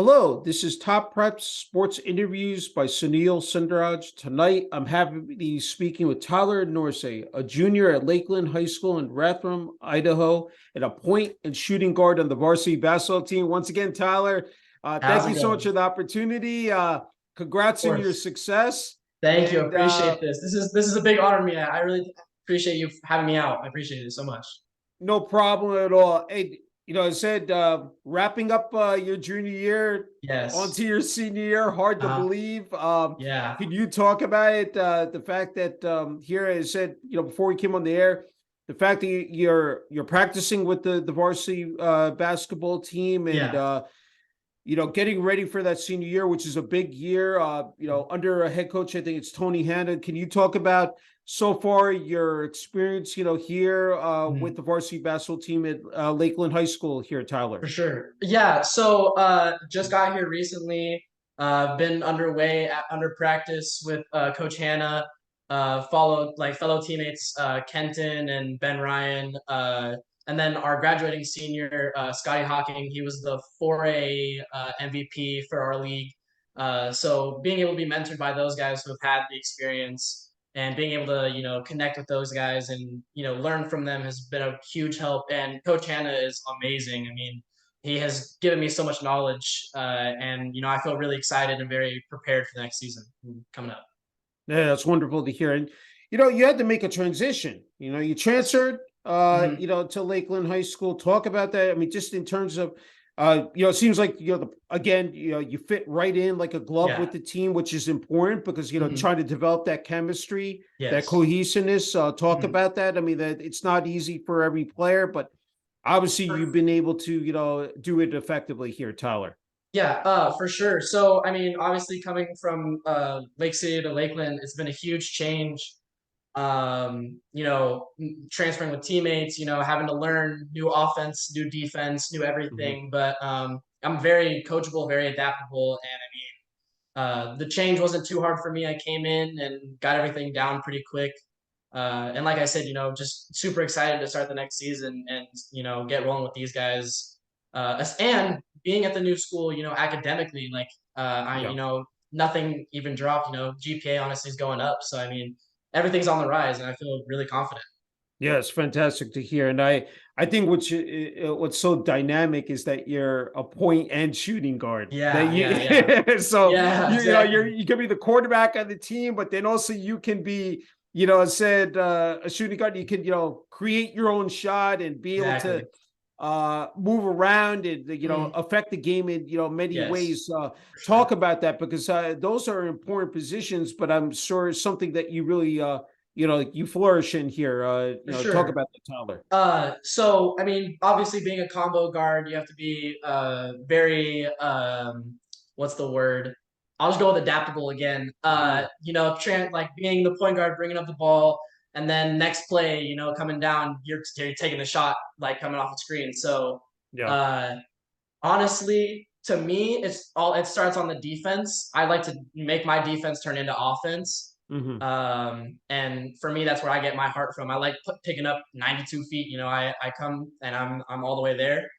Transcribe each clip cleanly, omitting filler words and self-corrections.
Hello, this is Top Prep Sports Interviews by Sunil Sunder Raj. Tonight, I'm happy to be speaking with Tyler Norce, a junior at Lakeland High School in Rathrum, Idaho, and a point and shooting guard on the varsity basketball team. Once again, Tyler, How's thank it you so going? much for the opportunity. Of Congrats on your course. success. Thank you. And Appreciate this. This is a big honor to me. I really appreciate you having me out. I appreciate it so much. No problem at all. Hey, I said wrapping up your junior year Yes. onto your senior year, hard to Uh, believe. yeah. Can you talk about it? The fact that here I said, before we came on the air, the fact that you're practicing with the varsity basketball team and Yeah. getting ready for that senior year, which is a big year. Under a head coach, I think it's Tony Hanna. Can you talk about so far your experience, here with Mhm. the varsity basketball team at Lakeland High School here, Tyler? For sure. Yeah. So just got here recently. Been under practice with Coach Hanna. Followed like fellow teammates Kenton and Ben Ryan. And then our graduating senior Scotty Hawking. He was the 4A MVP for our league. So being able to be mentored by those guys who have had the experience and being able to connect with those guys and learn from them has been a huge help. And Coach Hanna is amazing. I mean, he has given me so much knowledge, and I feel really excited and very prepared for the next season coming up. Yeah, that's wonderful to hear. And you had to make a transition. You Yes. transferred Hmm. to Lakeland High School. Talk about that. I mean, just in terms of it seems like again, you fit right in like a glove Yeah. with the team, which is important because Hmm. trying to develop that chemistry, that Yes. cohesiveness. Talk Hmm. about that. I mean, that it's not easy for every player, but obviously For, you've been able to, do it effectively here, Tyler. yeah, for sure. So, I mean, obviously coming from Lake City to Lakeland, it's been a huge change. Transferring with teammates, having to learn new offense, new defense, new Mm-hmm. everything. But I'm very coachable, very adaptable, and I mean, the change wasn't too hard for me. I came in and got everything down pretty quick. And like I said, just super excited to start the next season and, get rolling with these guys. And being at the new school, academically, like, Yeah. nothing even dropped, GPA honestly is going up. So, I mean, everything's on the rise and I feel really confident. Yeah, it's fantastic to hear, and I think what's so dynamic is that you're a point and shooting guard. That Yeah, yeah, yeah. you so Yeah, exactly. you can be the quarterback on the team, but then also you can be said a shooting guard. You can create your own shot and be able to Exactly. move around and Mhm. affect the game in many Yes, ways. for Talk sure. about that because those are important positions, but I'm sure it's something that you really you flourish in here. For Talk sure. about the Tyler. So I mean, obviously being a combo guard, you have to be very what's the word? I'll just go with adaptable again. Mhm. Like being the point guard, bringing up the ball, and then next play, coming down, you're taking the shot like coming off the screen. So Yeah. uh, honestly, to me, it starts on the defense. I like to make my defense turn into offense. Hmm. And for me, that's where I get my heart from. I like picking up 92 feet. I come and I'm all the way there.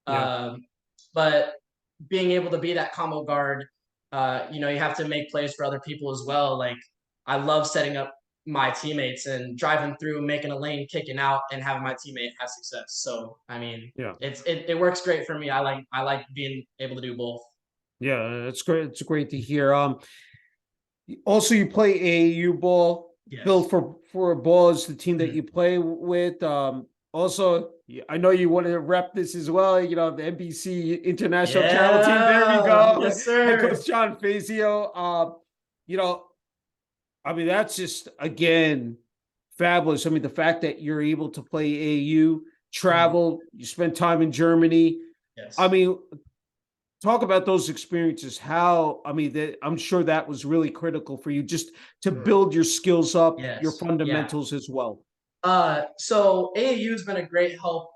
Yeah. Um, but being able to be that combo guard, you have to make plays for other people as well. Like I love setting up my teammates and driving through, making a lane, kicking out, and having my teammate have success. So I mean, Yeah. it works great for me. I like being able to do both. Yeah. It's great. It's great to hear. Also, you play AAU ball. Built Yes. for a ball is the team that Mhm. you play with. Also, I know you want to rep this as well. The NBC International Channel team. There we Yeah. go. Yes, Head sir. coach John Fazio. You know, I mean, that's just again fabulous. I mean, the fact that you're able to play AAU, Mhm. travel, you spend time in Germany. I Yes. mean, talk about those experiences. How, I mean, I'm sure that was really critical for you just to build your skills up, your Yes. Yeah. fundamentals as well. So AAU has been a great help.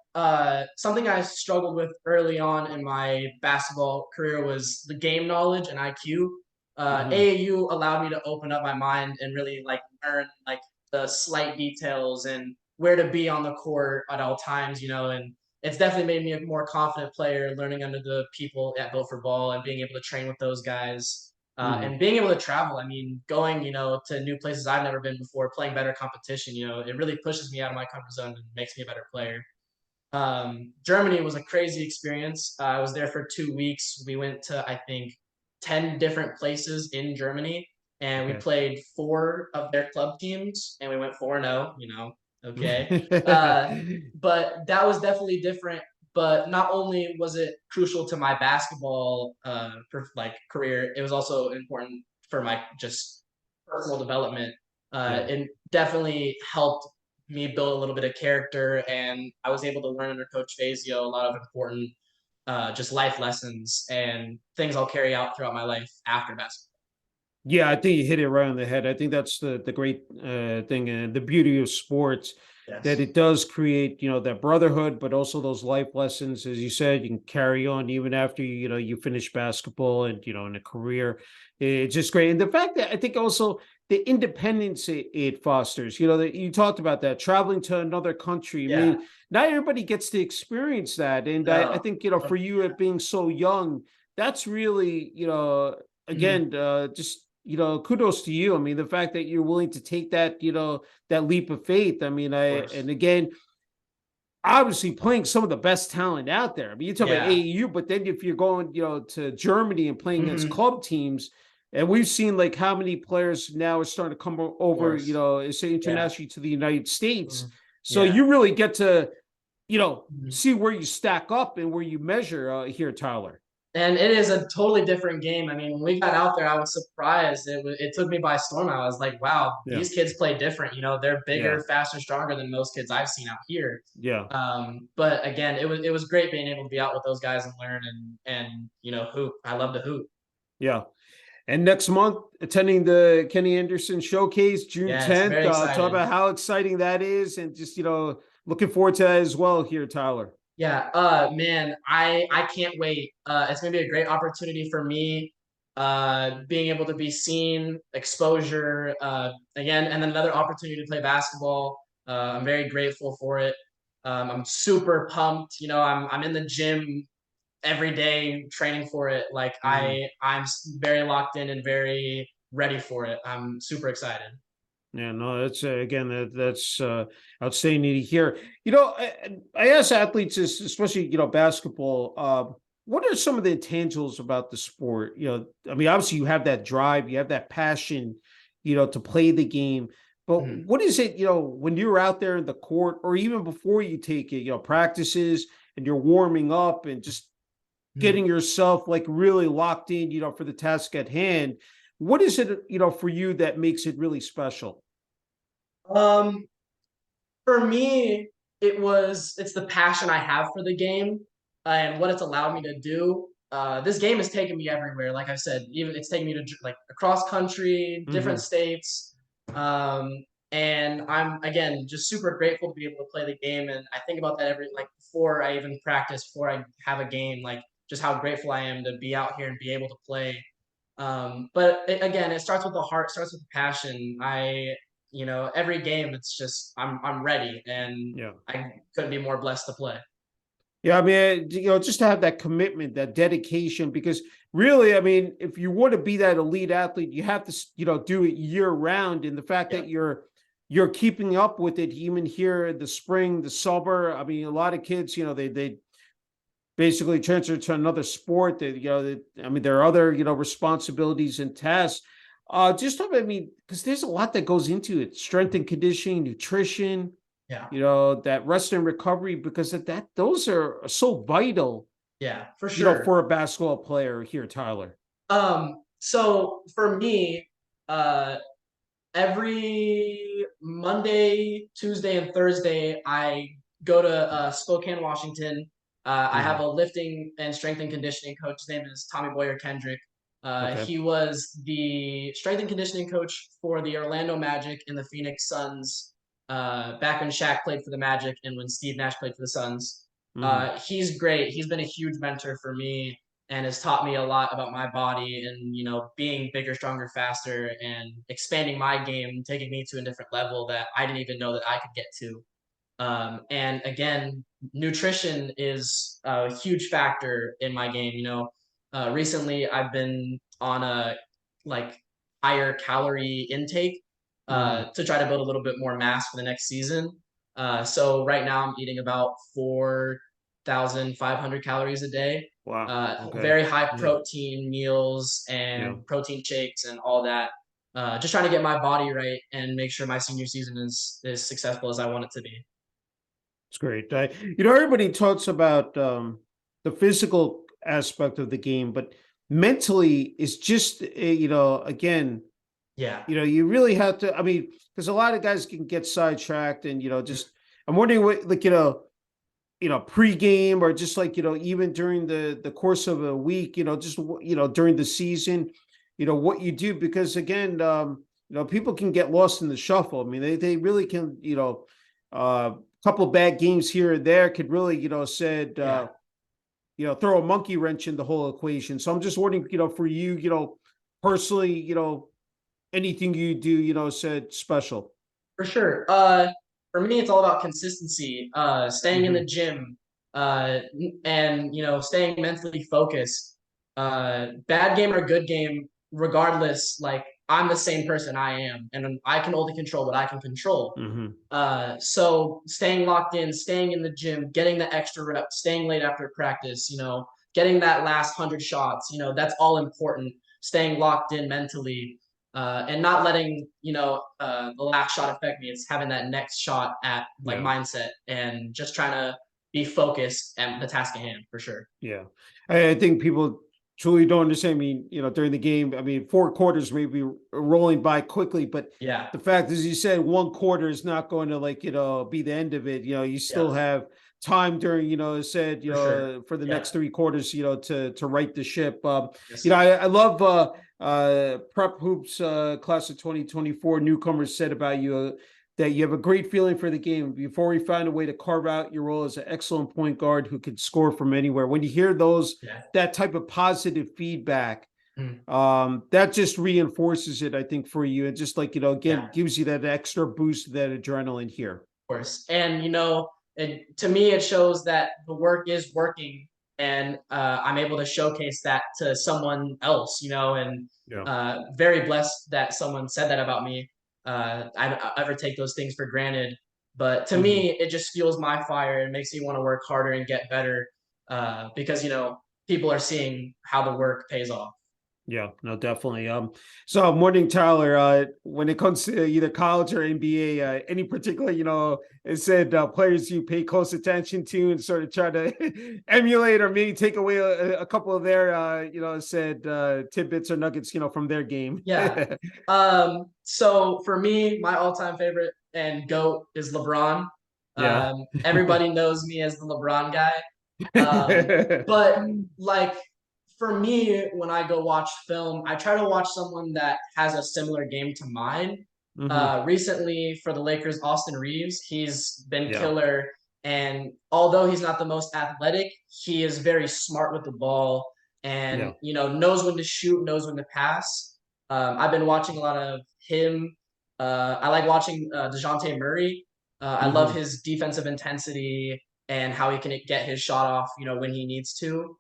Something I struggled with early on in my basketball career was the game knowledge and IQ. Hmm. AAU allowed me to open up my mind and really like learn like the slight details and where to be on the court at all times, and it's definitely made me a more confident player, learning under the people at Built for Ball and being able to train with those guys. Mhm. And being able to travel, I mean, going, to new places I've never been before, playing better competition, it really pushes me out of my comfort zone and makes me a better player. Germany was a crazy experience. I was there for 2 weeks. We went to, I think, 10 different places in Germany, and we Okay. played four of their club teams, and we went 4-0, okay. Uh, but that was definitely different. But not only was it crucial to my basketball career, it was also important for my just personal development. Yeah. It definitely helped me build a little bit of character, and I was able to learn under Coach Fazio a lot of important just life lessons and things I'll carry out throughout my life after basketball. Yeah, I think you hit it right on the head. I think that's the great thing and the beauty of sports, that Yes. it does create, that brotherhood, but also those life lessons. As you said, you can carry on even after you finish basketball and in a career. It's just great, and the fact that I think also the independence it fosters. That you talked about that traveling to another country. I Yeah. mean, not everybody gets to experience that, and I No. think for you at being so young, that's really Mhm. again, just kudos to you. I mean, the fact that you're willing to take that, that leap of faith. I mean, Of and course. again, obviously playing some of the best talent out there. I mean, you talk about Yeah. AAU, but then if you're going, to Germany and playing against Mhm. club teams, and we've seen like how many players now are starting to come Of over, course. say Yeah. internationally to the United States. Mhm. So Yeah. you really get to, Mhm. see where you stack up and where you measure here, Tyler. And it is a totally different game. I mean, when we got out there, I was surprised. It took me by storm. I was like, wow, Yeah. these kids play different. They're Yeah. bigger, faster, stronger than most kids I've seen out here. Yeah. But again, it was great being able to be out with those guys and learn and hoop. I love to hoop. Yeah. And next month, attending the Kenny Anderson Showcase, June Yes, 10th. very Talk excited. about how exciting that is, and just looking forward to that as well here, Tyler. Yeah, man, I can't wait. It's gonna be a great opportunity for me, being able to be seen, exposure, again, and then another opportunity to play basketball. I'm very grateful for it. I'm super pumped. I'm in the gym every day training for it. Like Mhm. very locked in and very ready for it. I'm super excited. Yeah, no, that's again that's outstanding to hear. I ask athletes, especially basketball. What are some of the intangibles about the sport? I mean, obviously you have that drive, you have that passion, to play the game. But Mhm. what is it, when you're out there in the court, or even before you take it, practices and you're warming up and just Mhm. getting yourself like really locked in, for the task at hand? What is it, for you that makes it really special? Um, For me, it's the passion I have for the game, and what it's allowed me to do. This game has taken me everywhere. Like I said, even it's taken me to like across country, different Mhm. states. Um, and I'm again just super grateful to be able to play the game. And I think about that every like before I even practice, before I have a game, like just how grateful I am to be out here and be able to play. Again, it starts with the heart, starts with the passion. Every game, it's just I'm ready, and Yeah. I couldn't be more blessed to play. Yeah, I mean, just to have that commitment, that dedication, because really, I mean, if you want to be that elite athlete, you have to, do it year round. And the fact Yeah, that you're keeping up with it, even here in the spring, the summer. I mean, a lot of kids, they basically transfer to another sport. That I mean, there are other responsibilities and tasks. I mean, because there's a lot that goes into it: strength and conditioning, nutrition, yeah, that rest and recovery, because those are so vital, yeah, for sure. for a basketball player here, Tyler. So for me, uh, every Monday, Tuesday, and Thursday, I go to Spokane, Washington. I have Mhm. a lifting and strength and conditioning coach. His name is Tommy Boyer Kendrick. Okay. He was the strength and conditioning coach for the Orlando Magic and the Phoenix Suns back when Shaq played for the Magic and when Steve Nash played for the Suns. Mhm. He's great. He's been a huge mentor for me and has taught me a lot about my body and being bigger, stronger, faster, and expanding my game, taking me to a different level that I didn't even know that I could get to. And again, nutrition is a huge factor in my game. Recently I've been on a like higher calorie intake Mhm. to try to build a little bit more mass for the next season. So right now I'm eating about 4,500 calories a day. Wow. Okay. Very high Yeah. protein meals Yeah. and protein shakes and all that. Just trying to get my body right and make sure my senior season is as successful as I want it to be. It's great. Everybody talks about the physical aspect of the game, but mentally, it's just again, Yeah, you really have to. I mean, because a lot of guys can get sidetracked, and mm, just I'm wondering what, like, pregame, or just like even during the course of a week, just during the season, what you do, because again, people can get lost in the shuffle. I mean, they really can. A couple bad games here and there could really said yeah. throw a monkey wrench in the whole equation. So I'm just wondering, for you, personally, anything you do, said special. For sure. For me, it's all about consistency, staying in the Hmm. gym, and staying mentally focused. Bad game or good game, regardless, like I'm the same person I am, and I can only control what I can control. Hmm. So staying locked in, staying in the gym, getting the extra reps, staying late after practice, getting that last 100 shots, that's all important. Staying locked in mentally, and not letting the last shot affect me. It's having that next shot at like Yeah. mindset and just trying to be focused and the task at hand for sure. Yeah. I think people truly don't understand. I mean, during the game, I mean, four quarters may be rolling by quickly, but Yeah, the fact is, you said one quarter is not going to, like, be the end of it. You yeah, still have time during, said, for sure. for the Yeah, next three quarters, to right the ship. yes, I love, Prep Hoops, class of 2024 newcomers said about you, that you have a great feeling for the game. Before we find a way to carve out your role as an excellent point guard who can score from anywhere. When you hear yeah. that type of positive feedback, Mm, that just reinforces it, I think, for you. And just like, yeah. again, gives you that extra boost, that adrenaline here. Course. And to me, it shows that the work is working, and I'm able to showcase that to someone else. And Yeah. very blessed that someone said that about me. I ever take those things for granted, but to Mhm. me, it just fuels my fire and makes me want to work harder and get better, because people are seeing how the work pays off. Yeah, no, definitely. So morning, Tyler. When it comes to either college or NBA, any particular, it said players you pay close attention to and sort of try to emulate, or maybe take away a couple of their, said tidbits or nuggets, from their game. Yeah. So for me, my all-time favorite and GOAT is LeBron. Yeah. Everybody knows me as the LeBron guy. But like for me, when I go watch film, I try to watch someone that has a similar game to mine. Hmm. Recently for the Lakers, Austin Reeves, he's been Yeah. killer. And although he's not the most athletic, he is very smart with the ball and Yeah. knows when to shoot, knows when to pass. I've been watching a lot of him. I like watching DeJounte Murray. I love Hmm. his defensive intensity and how he can get his shot off, when he needs to.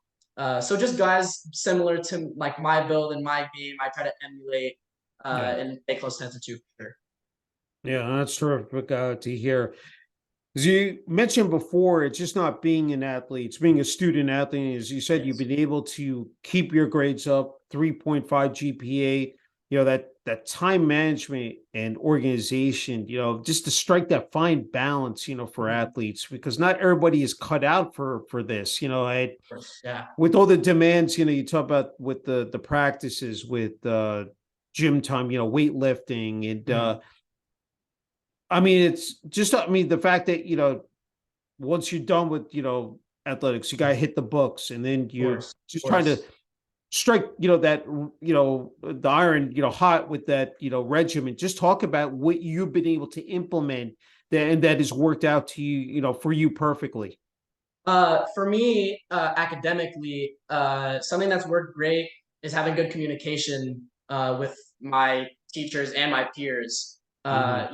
So just guys similar to like my build and my game, I try to emulate Yeah. and pay close attention to for sure. Yeah. That's terrific to hear. As you mentioned before, it's just not being an athlete, it's being a student athlete. As you said, you've Yes. been able to keep your grades up, 3.5 GPA, that time management and organization, just to strike that fine balance, for Mhm. Of athletes, because not everybody is cut out for this. course. Yeah. With all the demands, you talk about with the practices, with gym time, weightlifting, and Mhm. I mean, it's just, I mean, the fact that, once you're done with, athletics, you got to hit the books, and then Of you're course. Of just trying to course. strike, the iron, hot with that, regimen. Just talk about what you've been able to implement that has worked out to you, for you perfectly. For me, academically, something that's worked great is having good communication with my teachers and my peers. Hmm.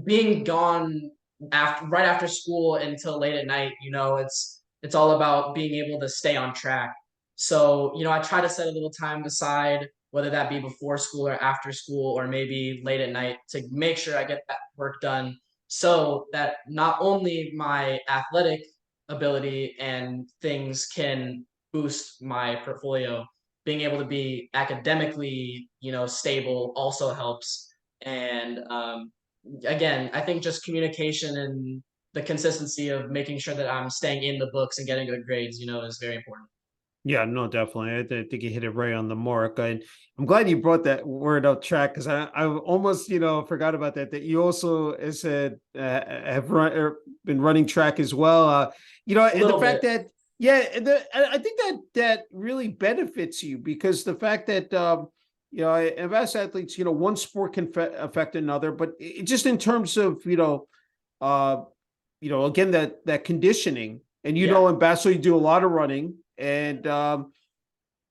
Being gone right after school until late at night, it's all about being able to stay on track. So, I try to set a little time aside, whether that be before school or after school, or maybe late at night, to make sure I get that work done, so that not only my athletic ability and things can boost my portfolio, being able to be academically, stable also helps. And again, I think just communication and the consistency of making sure that I'm staying in the books and getting good grades, is very important. Yeah, no, definitely. I think you hit it right on the mark. And I'm glad you brought that word up track, because I almost, forgot about that. That you also said been running track as well. A And the little fact bit. that, yeah, I think that really benefits you, because the fact that advanced athletes, one sport can affect another, but just in terms of uh, again, that conditioning, and Yeah. in basketball you do a lot of running, and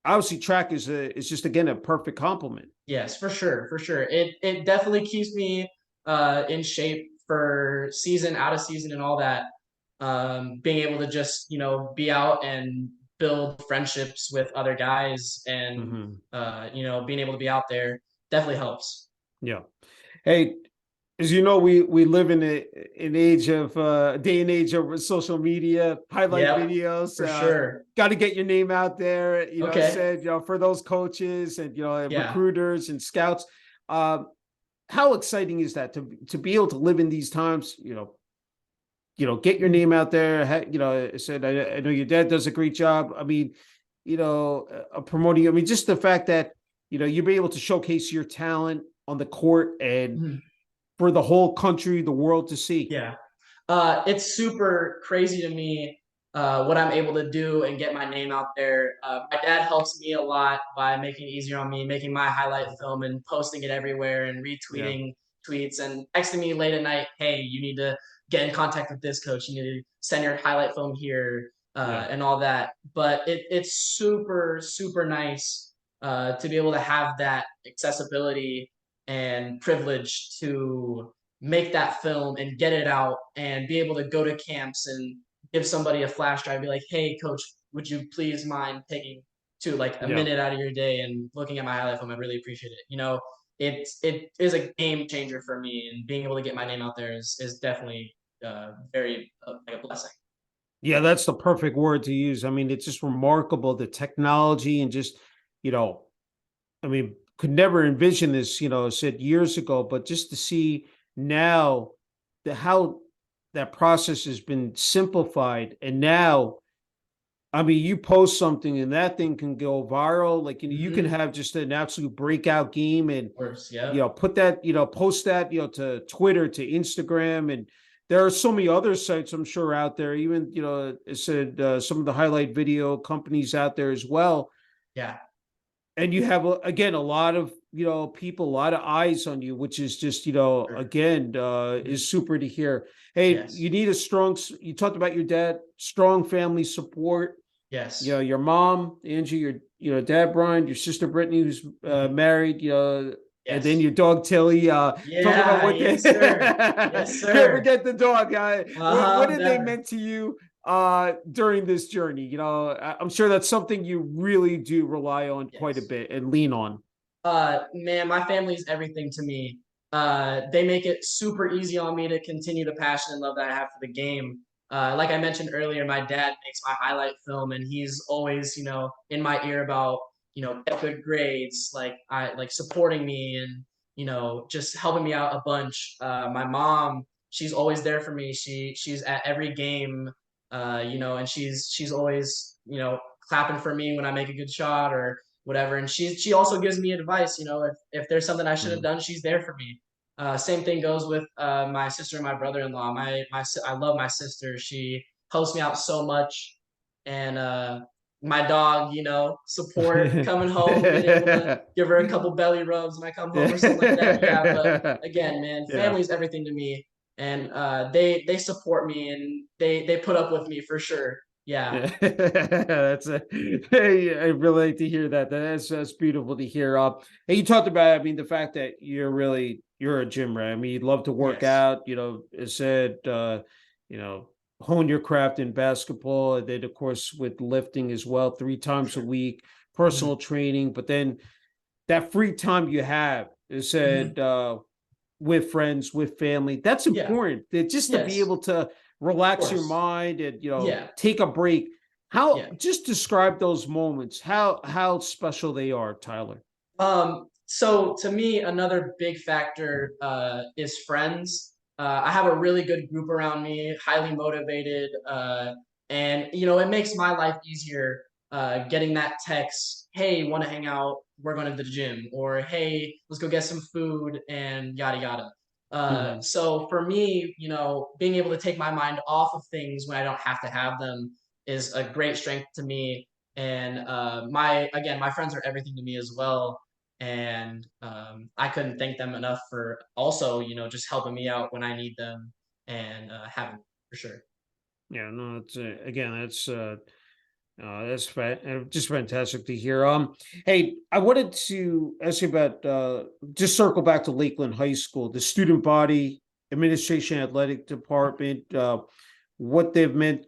obviously track is just again a perfect complement. Yes, for sure, for sure. It definitely keeps me in shape for season, out of season, and all that. Being able to just be out and build friendships with other guys, and Hmm. being able to be out there definitely helps. Yeah. Hey, as you know, we live in an age of day and age of social media, highlight Yep, videos. for sure. Got to get your name out there. I Okay. said, for those coaches and Yeah. recruiters and scouts. Um, how exciting is that to be able to live in these times? Get your name out there. I said, I know your dad does a great job. I mean, promoting. I mean, just the fact that you'll be able to showcase your talent on the court and Mhm. for the whole country, the world to see. Yeah. It's super crazy to me what I'm able to do and get my name out there. My dad helps me a lot by making it easier on me, making my highlight film and posting it everywhere and Yeah, retweeting tweets and texting me late at night, hey, you need to get in contact with this coach. You need to send your highlight film here, yeah, and all that. But it's super, super nice to be able to have that accessibility and privilege to make that film and get it out and be able to go to camps and give somebody a flash drive, be like, hey, coach, would you please mind taking to like a yeah. minute out of your day and looking at my highlight film? I really appreciate it. It is a game changer for me, and being able to get my name out there is definitely very like a blessing. Yeah, that's the perfect word to use. I mean, it's just remarkable, the technology, and just, you know, I mean, could never envision this, said years ago, but just to see now how that process has been simplified. And now, I mean, you post something and that thing can go viral. Like, you can Mm-hmm. have just an absolute breakout game, and Of course, yeah, put that, post that, to Twitter, to Instagram. And there are so many other sites, I'm sure, out there, even, it said some of the highlight video companies out there as well. yeah, And you have, again, a lot of, people, a lot of eyes on you, which is just, sure. again, Mhm. is super to hear. Hey, Yes, you need a strong, you talked about your dad, strong family support, yes, your mom, Angie, your, dad, Brian, your sister, Brittany, who's mhm. married, and then Yes, your dog, Tilly. Talk about yeah, what they, yes, sir, yes, can't sir. forget the dog. What Uh-huh, did they never. meant to you during this journey? I'm sure that's something you really do rely on quite a Yes. bit and lean on. Man, my family is everything to me. They make it super easy on me to continue the passion and love that I have for the game. Like I mentioned earlier, my dad makes my highlight film, and he's always, in my ear about, get good grades, like supporting me and, just helping me out a bunch. My mom, she's always there for me. She's at every game, and she's always, clapping for me when I make a good shot or whatever. And she also gives me advice. If there's something I should have Mhm. done, she's there for me. Same thing goes with my sister and my brother-in-law. I love my sister. She helps me out so much, and my dog, support coming home, being able to give her a couple belly rubs when I come home or something like that. Yeah, but again, man, Yeah. family is everything to me, and they support me and they put up with me for sure. Yeah. Yeah, that's a, hey, I really like to hear that. That's beautiful to hear. And you talked about, I mean, the fact that you're a gym rat. I mean, you love to work Yes. out. It said, you know, hone your craft in basketball, and then of course with lifting as well, three For times a sure. week, Hmm. personal training. But then that free time you have, it Hmm. said, with friends, with family. That's Yeah. important. Just to be Yes. able to Of relax your course. mind and Yeah. take a break. How Yeah. just describe those moments? How special they are, Tyler. So to me, another big factor is friends. I have a really good group around me, highly motivated, and it makes my life easier. Getting that text, "Hey, want to hang out? We're going to the gym," or "Hey, let's go get some food," and yada yada. Hmm. So for me, being able to take my mind off of things when I don't have to have them is a great strength to me. And my friends are everything to me as well, and I couldn't thank them enough for also just helping me out when I need them, and having me, for sure. Yeah, no, it's again, just fantastic to hear. Hey, I wanted to ask you about just circle back to Lakeland High School, the student body, administration, athletic department, what they've meant,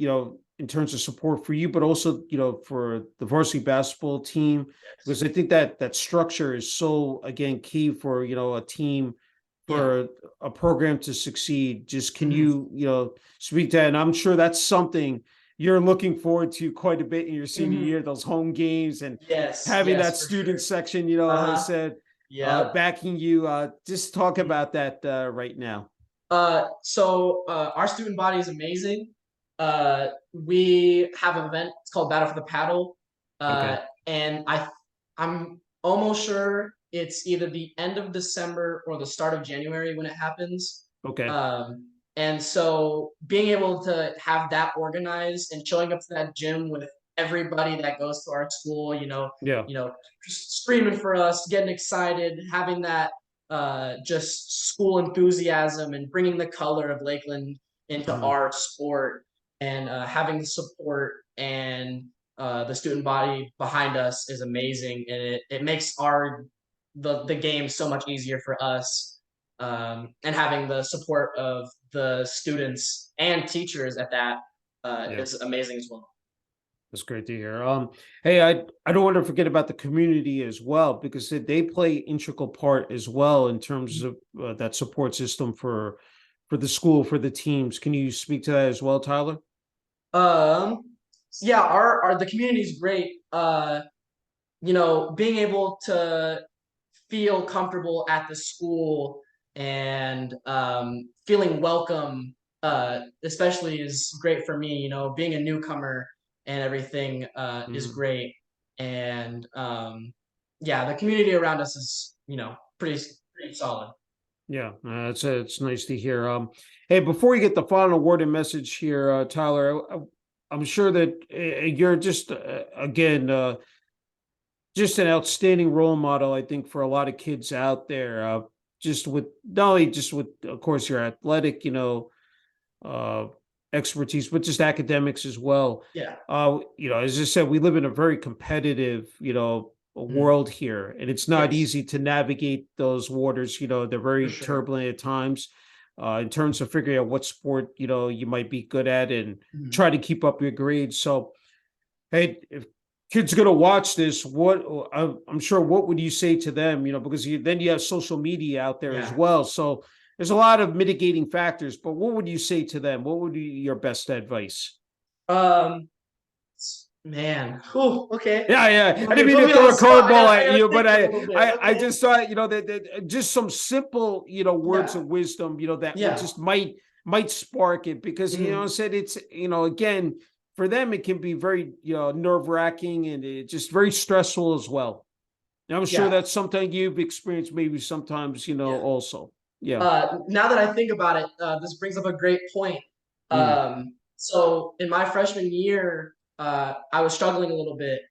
in terms of support for you, but also, for the varsity basketball team, Yes. because I think that structure is so again key for a team, Yeah. for a program to succeed. Just can Mhm. you speak to that? And I'm sure that's something you're looking forward to quite a bit in your senior Mhm. year, those home games and Yes. having Yes, that for student sure. section, Uh I huh. said, Yep. backing you. Just talk Mhm. about that right now. So our student body is amazing. We have an event. It's called Battle for the Paddle, Okay. and I'm almost sure it's either the end of December or the start of January when it happens. Okay. And so being able to have that organized and showing up to that gym with everybody that goes to our school, Yeah. just screaming for us, getting excited, having that just school enthusiasm and bringing the color of Lakeland into Mhm. our sport, and having the support and the student body behind us is amazing, and it makes the game so much easier for us, and having the support of the students and teachers at that Yeah. is amazing as well. That's great to hear. Hey, I don't want to forget about the community as well, because they play integral part as well in terms of that support system for the school, for the teams. Can you speak to that as well, Tyler? Um, yeah, our the community is great. Being able to feel comfortable at the school and feeling welcome, especially is great for me. Being a newcomer and everything is Mm, great. And yeah, the community around us is pretty solid. yeah, it's nice to hear. Hey, before you get the final word and message here, Tyler, I'm sure that you're just again just an outstanding role model, I think, for a lot of kids out there. Just with not only just with, of course, your athletic, uh, expertise, but just academics as well. Yeah. As I said, we live in a very competitive, Mhm. world here, and it's not Yes, easy to navigate those waters. They're for very sure. turbulent at times, in terms of figuring out what sport, you might be good at and Mhm. try to keep up your grades. So, hey, if kids gonna watch this, I'm sure, what would you say to them? Because then you have social media out there as Yeah. well. So there's a lot of mitigating factors. But what would you say to them? What would be your best advice? Um, Man. Whew, okay. Yeah, yeah. I didn't You mean put to me on throw the a spot. I curveball gotta I at gotta you, but think a little bit. I Okay. just thought, that just some simple, words Yeah. of wisdom, that would Yeah. just might spark it, because I Mhm. said it's, again, for them it can be very, nerve wracking, and it just very stressful as well. And I'm sure Yeah. that's something you've experienced maybe sometimes, Yeah. also. Yeah. Now that I think about it, this brings up a great point. Mm, So in my freshman year, I was struggling a little bit,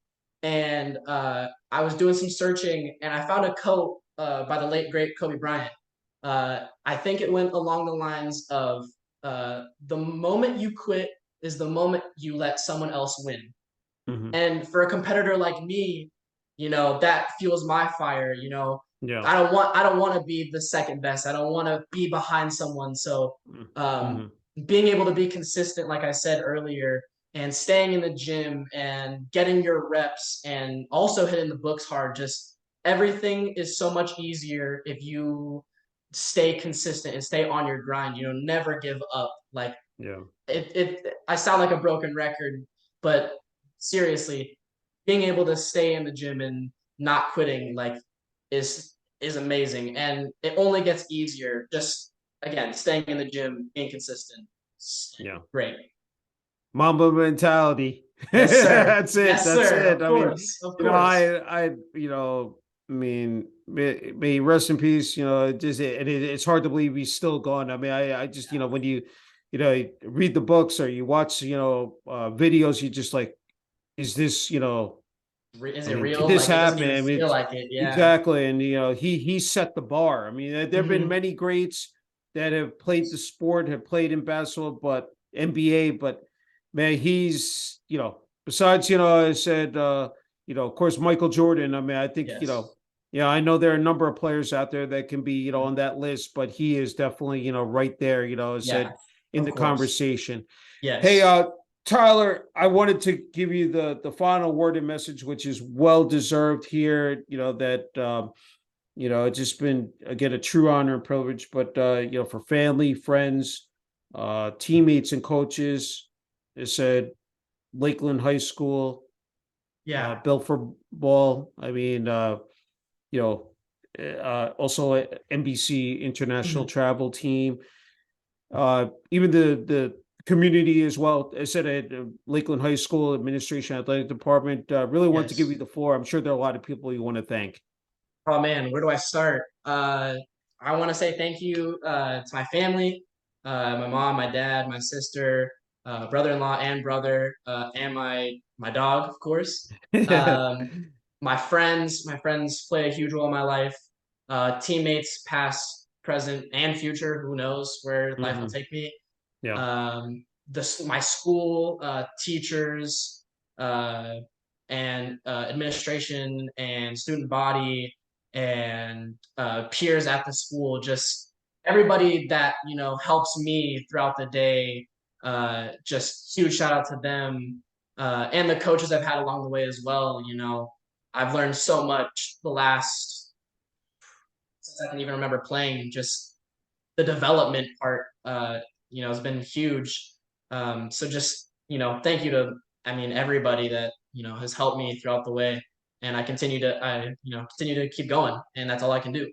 and I was doing some searching, and I found a quote by the late great Kobe Bryant. I think it went along the lines of, "The moment you quit is the moment you let someone else win. Hmm. And for a competitor like me, that fuels my fire. Yeah. I don't want to be the second best. I don't want to be behind someone. So um, Hmm. being able to be consistent, like I said earlier, and staying in the gym and getting your reps and also hitting the books hard, just everything is so much easier if you stay consistent and stay on your grind. Never give up. Like Yeah. I sound like a broken record, but seriously, being able to stay in the gym and not quitting like is amazing, and it only gets easier. Just again, staying in the gym, being consistent. Yeah. Great. Mamba mentality. Yes, sir. That's it. Yes, That's sir. it. Of I mean, course. Of you know, course. I mean, may rest in peace. It's hard to believe he's still gone. I mean, I just, when you read the books or you watch, videos, you just like, is this, Is I it mean, did real? this Like it doesn't happen? even I mean, feel like it. Yeah. exactly. And, he set the bar. I mean, there have been Hmm. many greats that have played the sport, have played in basketball, but NBA, but man, he's, besides, I said, of course, Michael Jordan. I mean, I think, Yes. yeah, I know there are a number of players out there that can be, on that list, but he is definitely, right there, I Yeah. said in Of the course. conversation. Hey, Yes. Tyler, I wanted to give you the final word and message, which is well deserved here. That it's just been again a true honor and privilege, but for family, friends, teammates, and coaches, it said Lakeland High School, Yeah. built for ball. I mean, you know, also a NBC international Mhm. travel team. Even the community as well. I said at Lakeland High School administration athletic department. Really want to give you Yes. the floor. I'm sure there are a lot of people you want to thank. Oh man, where do I start? I want to say thank you to my family, my mom, my dad, my sister, brother-in-law and brother, and my dog, of course. Um, my friends play a huge role in my life. Teammates, past, present, and future. Who knows where life will Hmm. take me? Yeah. My school, teachers, uh, and administration and student body and peers at the school, just everybody that helps me throughout the day. Just huge shout out to them, and the coaches I've had along the way as well. I've learned so much the last since I can even remember playing. Just the development part, has been huge. So just thank you to, I mean, everybody that has helped me throughout the way, and I continue to keep going, and that's all I can do.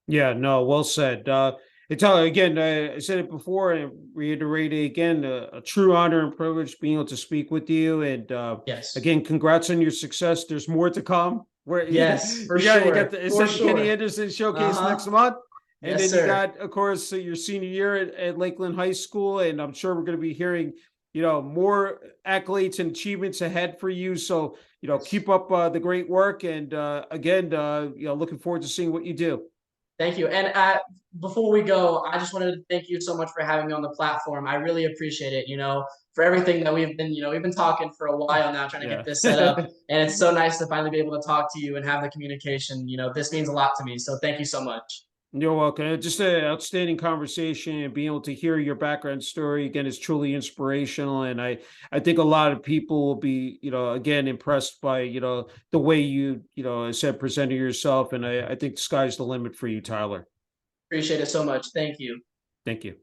Yeah. No. Well said. It's again. I said it before and reiterate it again. A true honor and privilege being able to speak with you. And Yes, again, congrats on your success. There's more to come. Where yes, for you got sure, the, it for said the Kenny sure. Anderson Uh showcase huh. next month. And Yes, then you sir. got, of course, your senior year at Lakeland High School, and I'm sure we're going to be hearing, more accolades and achievements ahead for you. So, Yes. keep up the great work, and again, looking forward to seeing what you do. Thank you. And before we go, I just wanted to thank you so much for having me on the platform. I really appreciate it. For everything that we've been talking for a while now, trying to get Yeah. this set up, and it's so nice to finally be able to talk to you and have the communication. This means a lot to me. So thank you so much. You're welcome. Just an outstanding conversation, and being able to hear your background story again is truly inspirational. And I think a lot of people will be, again, impressed by, the way you, said presenting yourself. And I think the sky's the limit for you, Tyler. Appreciate it so much. Thank you. Thank you.